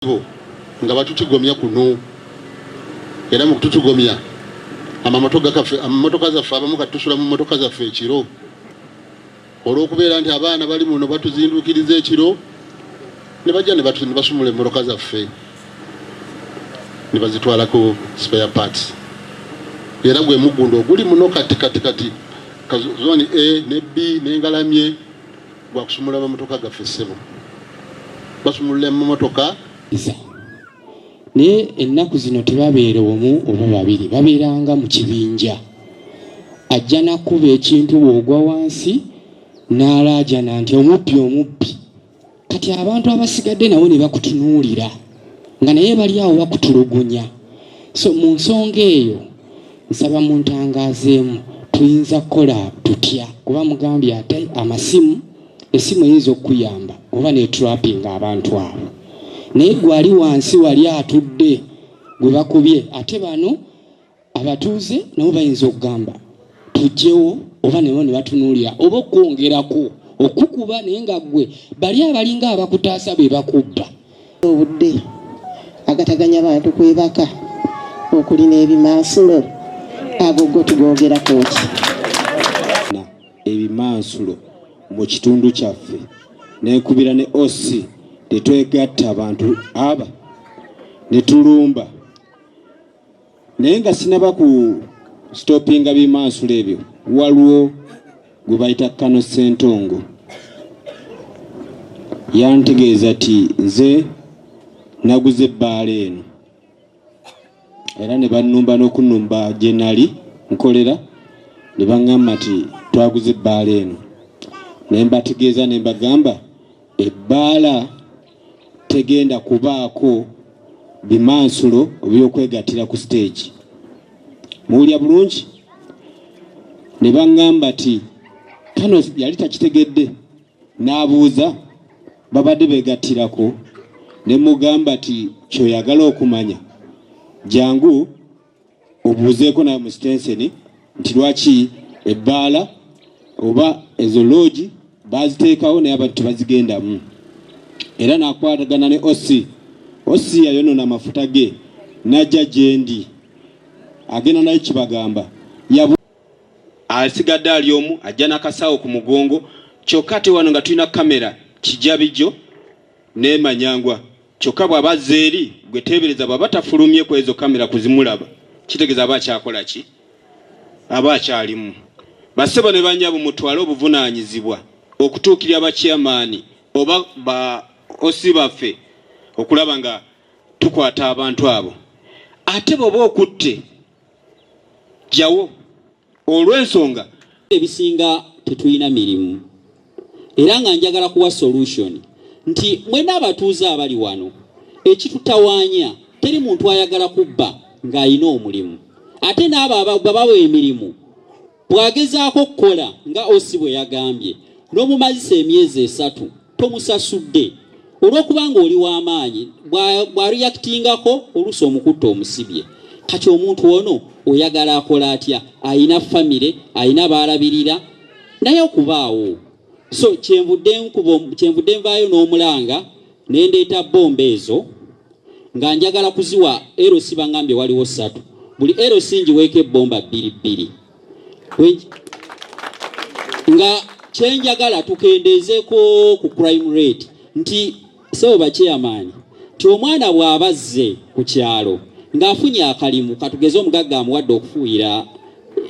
nga batutugomya kuno era mu kututugomya amamotoka zaffe abamu katusula mu motoka zaffe ekiro olw'okubeera nti abaana bali muno batuzindukiriza ekiro ne bajja ne basumula emmotoka zaffe ne bazitwalako spare parts era gwe mugundo oguli muno kati zoni A ne B n'engalamye gwakusumula amamotoka gaffe ssebo basumulula emmotoka ne ennaku zino tebabeera omu oba babiri, babeeranga mu kibinja. Ajja nakuba ekintu bw'ogwa wansi n'alaajana nti omubbi. Kati abantu abasigadde nabo ne bakutunuulira nga naye bali awo bakutulugunya. So mu nsonga eyo nsaba muntangaazeemu tuyinza kukola tutya kuba mugambye ate esimu eyinza okuyamba oba netrappinga abantu abo. Naye gwali wansi wali atudde gwe bakubye ate bano abatuuze nabo bayinza okugamba tujjewo oba nebo ne batunuulira oba okwongerako okukuba naye nga ggwe bali abalinga abakutaasa be bakubba. Obudde agataganya abantu kwebaka okuli n'ebimansulo ago go tugogerako ki ebimansulo mu kitundu kyaffe nekubira ne OC tetwegatta abantu aba netulumba naye nga sinaba ku stoppinga bimansulo ebyo waliwo gwe bayita Kano Sentongo yantegeeza ti nze naguze ebbaala eno era ne bannumba n'okunumba gye nali nkolera ne baŋŋamba ti twaguze ebbaala eno ne mbategeeza ne mbagamba ebbaala tegenda kubaako bimansulo by'okwegattira ku stage. Muwulya bulungi? Ne baŋŋamba ti Kano yali takitegedde n'abuuza babadde beegattirako ne mugamba ti kyoyagala okumanya jangu obuuzeeko naye mu sitenseni nti lwaki ebbaala oba ezo loogi baziteekawo naye abantu tebazigendamu. Era nakwatagana ne OC yayonona amafuta ge najja gyendi agenda naye kibagamba asigadde ali omu ajja n'akasawo ku mugongo kyokka te wano nga tulina kamera kijabijjo n'emanyangwa kyokka bw'abazza eri gwe teebereza bw'aba tafulumye ku ezo kamera kuzimulaba kitegeeza aba akyakola ki aba akyalimu. Bassebo ne bannyabo mutwale obuvunaanyizibwa okutuukirira abakyamaani oba ba OC baffe okulaba nga tukwata abantu abo. Ate bw'oba okutte jawo olw'ensonga ebisinga tetulina mirimu era nga njagala kuwa solution nti mwena abatuuze abali wano ekitutawaanya teri muntu ayagala kubba ng'alina omulimu ate n'abo babawa emirimu bwagezaako okukola nga OC bwe yagambye n'omumazisa emyezi 3 tomusasudde olw'okubanga oli w'amaanyi bw'areactingako oluusi omukutta omusibye. Kati omuntu ono oyagala akola atya? Ayina famire, ayina baalabirira naye okubaawo. So kyenvudde nvaayo n'omulanga ne ndeeta bomba ezo nga njagala kuziwa LC bangambye waliwo 3 buli LC njiweeko ebbomba 2 nga kyenjagala tukendezeeko ku crime rate nti sebo bakyamaanyi ti omwana bw'abazze ku kyalo ng'afunye akalimu katugeze omugagga amuwadde okufuuyira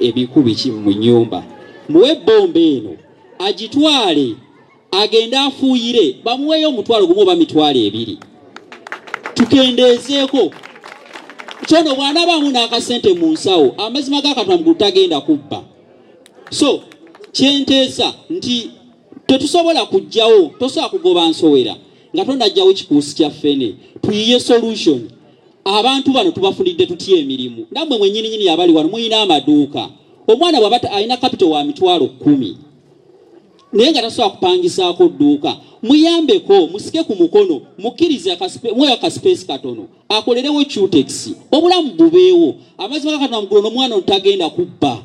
ebikubi ki mu nnyumba muwe bomba eno agitwale agende afuuyire bamuweeyo omutwalo gumu oba mitwalo 2 tukendezeeko kyono bw'anabaamu n'akasente mu nsawo amazima g'akatonda mugulu tagenda kubba. So kyenteesa nti tetusobola kujjawo tosobola kugoba nsowera nga tonajjawo ekikuusi kya ffene tuyiye solution. Abantu bano tubafunidde tutya emirimu nammwe mwennyininyini abali wano muyina amaduuka omwana bw'aba alina capital wa mitwalo 10 naye nga tasobola kupangisaako dduuka muyambeko musike ku mukono mukkirize mweyo akaspace katono akolerewo Qtex obulamu bubeewo amazima gakatonda mugulu n'omwana ontagenda kubba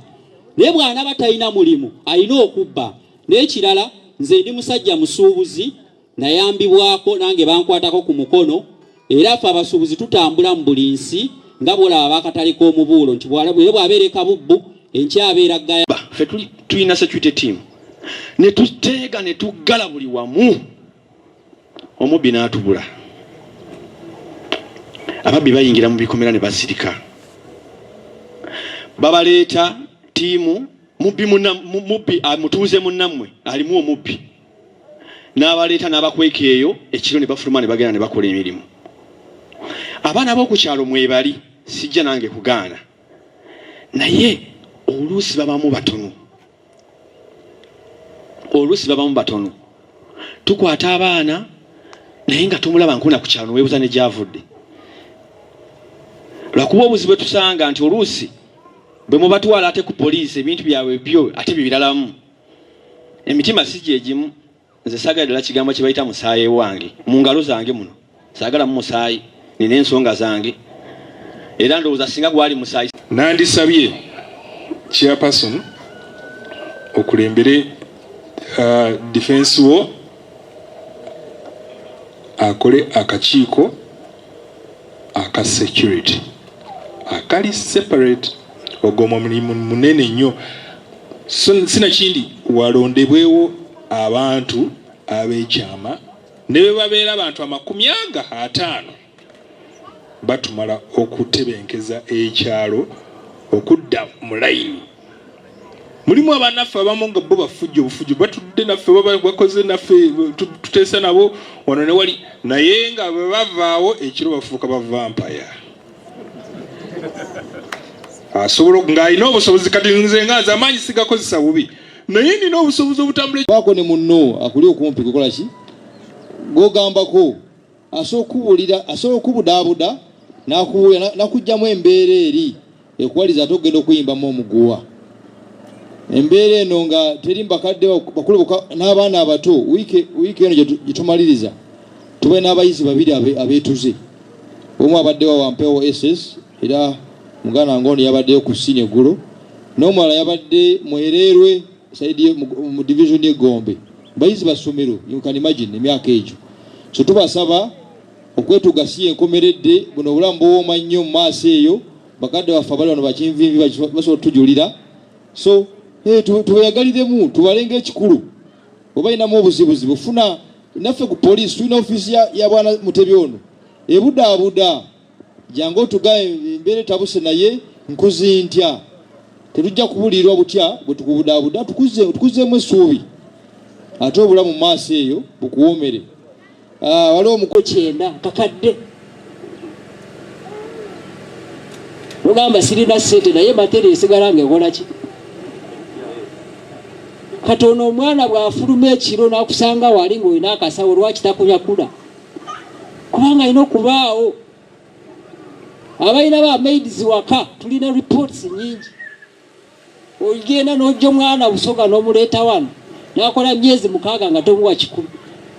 naye bw'anaaba talina mulimu alina okubba. Naye kirala nze ndi musajja musuubuzi nayambibwako nange bankwatako ku mukono era ffe abasuubuzi tutambula mu buli nsi nga bwolaba bakatale k'omubuulo nti bw'abeera kabubbu enkyabeera gaya. Ffe tulina security team ne tuteega ne tuggala buli wamu omubbi n'atubula. Ababbi bayingira mu bikomera ne basirika babaleeta tiimu mubbi amutuuze munnammwe alimu omubbi n'abaleeta n'abakweka eyo ekiro ne bafuluma ne bagenda ne bakola emirimu. Abaana b'oku kyalo mwebali sijja nange kugaana naye oluusi babamu batono tukwata abaana naye nga tumulaba nkuna ku kyalo weebuza ne gyavudde lwakuba obuzibu bwe tusanga nti oluusi bwe mubatwala ate ku poliisi ebintu byabwe byo ate bibiralamu emitima si gyegimu. Nze saagala ddala kigambo kye bayita musaayi wange mu ngalo zange muno saagala mu musaayi nina ensonga zange era ndowooza singa gwali musaayi. Nandisabye chairperson okulembere defense wo akole akakiiko aka security akali separate ogoma mulimu munene nnyo. Sina kindi walondebwewo abantu ab'ekyama ne bwe babeera abantu 50 batumala okutebenkeza ekyalo okudda mu layini. Mulimu abanaffe abamu nga bo bafujja batudde naffe bakoze naffe tuteesa nabo wano ne wali naye nga bwe bavaawo ekiro bafuuka ba vampire. Asobola ng'alina obusobozi kati nze nga amaanyi sigakozesa bubi naye nina obusobozi obutambula wako ne munno akuli okumpi kukola ki gogambako asobola okubudaabuda nakugjamu embeera eri ekuwaliza ate okugenda okuyimbamu omuguwa. Embeera eno nga teri mbakadde bakulu n'abaana abato wiiki eno gyetumaliriza tubaye n'abayizi 2 abeetuze. Omu abaddewo wampewo SS era mugana ngono yabaddeyo ku sini eggulo n'omulala yabadde muhererwe saidi mu division y'Egombe. Bayizi basomero you can imagine emyaka egyo. So tubasaba okwetugasiya enkomeredde buno obulamu bw'owooma nnyo mu maaso eyo bakadde baffe abali wano bakinvinvi basobola tujulira. So tubeyagaliremu tubalenga ekikulu oba inamu obuzibuzibu funa naffe ku poliisi tulina ofiisi ya bwana Mutebi ono ebudaabuda jangu otugaye embeera etabuse naye nkuzi ntya tetujja kubulirwa butya bwe tukubudaabuda tukuzeemu essuubi ate obulamu mu maaso eyo bukuwoomere. Waliwo omuko 9 kakadde ogamba sirina ssente naye materia esigala ng'ekola ki katono omwana bw'afuluma ekiro n'akusanga wali ng'olina akasawo lwaki takunyakula kubanga alina okubaawo. Abalina ba maids waka tulina reports nyingi ogenda n'ojja omwana busoga n'omuleeta wano n'akola myezi 6 nga tomuwa 10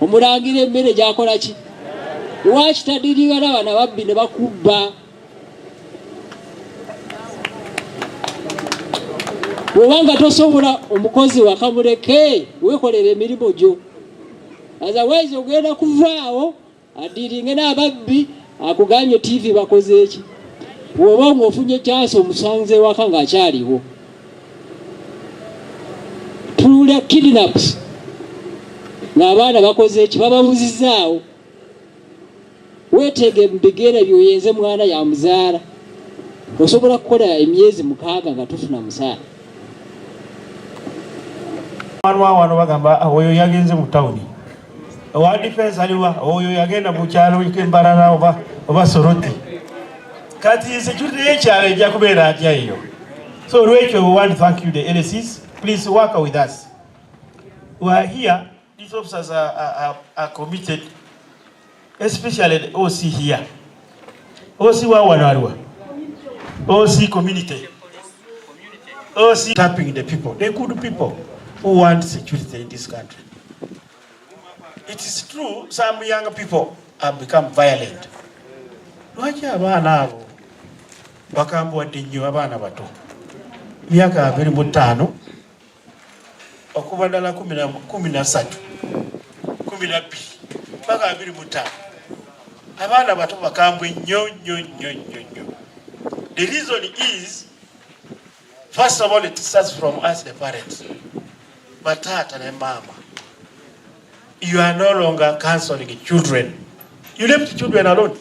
omulangira emmere gy'akola ki lwaki tadiriga n'abaana babbi ne bakubba. Bw'obanga tosobola omukozi wakamuleke weekolera emirimu gyo otherwise ogenda kuvaawo adiringe n'ababbi akuganye TV bakoze eki bw'oba ng'ofunye chance omusanze waka ng'akyaliwo. Tulula kidnaps ng'abaana bakoze eki bababuzizaawo weeteege mu bigere by'oyenze mwana ya muzaala osobola kukola emyezi 6 nga tufuna musaala. Wano bagamba oyo yagenze mu tawuni owa defense aliwa oyo yagenda mu kyalo k'embalala oba Soroti kati security y'ekyalo ejja kubeera atya eyo. So Rachel, we want to thank you the LSCs. Please work with us. We are here. These officers are committed, especially the OC here. OC Wawanarwa, OC community, OC tapping the people, the good people who want security in this country. It is true, some young people have become violent. Lwaki abaana abo bakambwadde nnyo abaana bato myaka 25 okuva ddala 13 12 mpaka 25 abana bato bakambwe nnyo. The reason is, first of all, it starts from us, the parents. But tata and mama, you are no longer counseling children. You left children alone.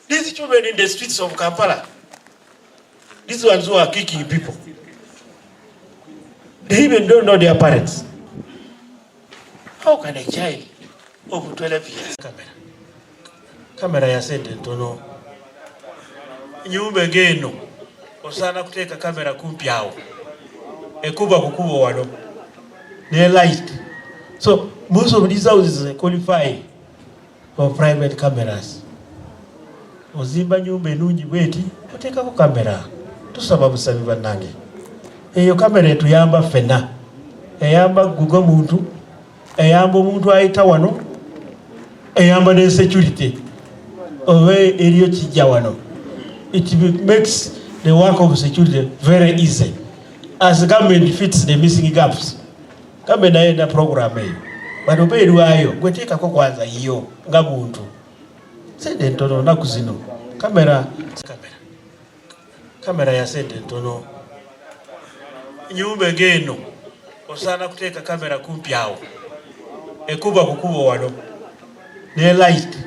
These children in the streets of Kampala, these ones who are kicking people, they even don't know their parents. How can a child of 12 years camera ya sente ntono nyumba geno osana kuteka kamera kumpi awo ekuba kukuba wano ne light, so most of these houses qualify for private cameras. Ozimba nyumba enungi bweti otekako kamera, tusaba busabi bannange. Eyo kamera etuyamba fena, eyamba gugo muntu, eyamba omuntu ayita wano, eyamba ne security owe eriyo kijja wano. It makes the work of security very easy as the government fits the missing gaps. Kamera ena program eyo bano beerwayo gweteekako kwanza iyo nga muntu sente ntono naku zino. Kamera ya sente ntono nyumba geno osana kuteka kamera kumpi awo ekuba kukuba wano ne light,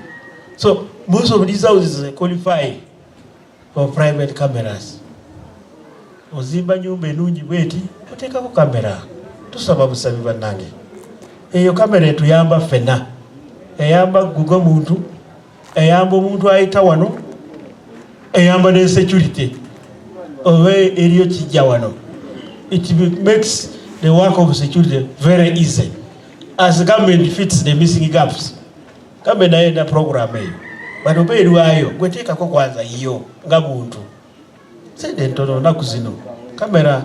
so most of these houses qualify for private cameras. Ozimba nyumba enungi bweti otekako kamera, tusaba busabi bannange. Eyo kamera etuyamba fena, eyamba gugo muntu, eyamba omuntu ayita wano, eyamba ne security owe eriyo kijja wano. It makes the work of security very easy as the government fits the missing gaps. Kamera ena program eyo bano beerwayo gweteekako kwanza iyo nga muntu sente ntono naku zino. Kamera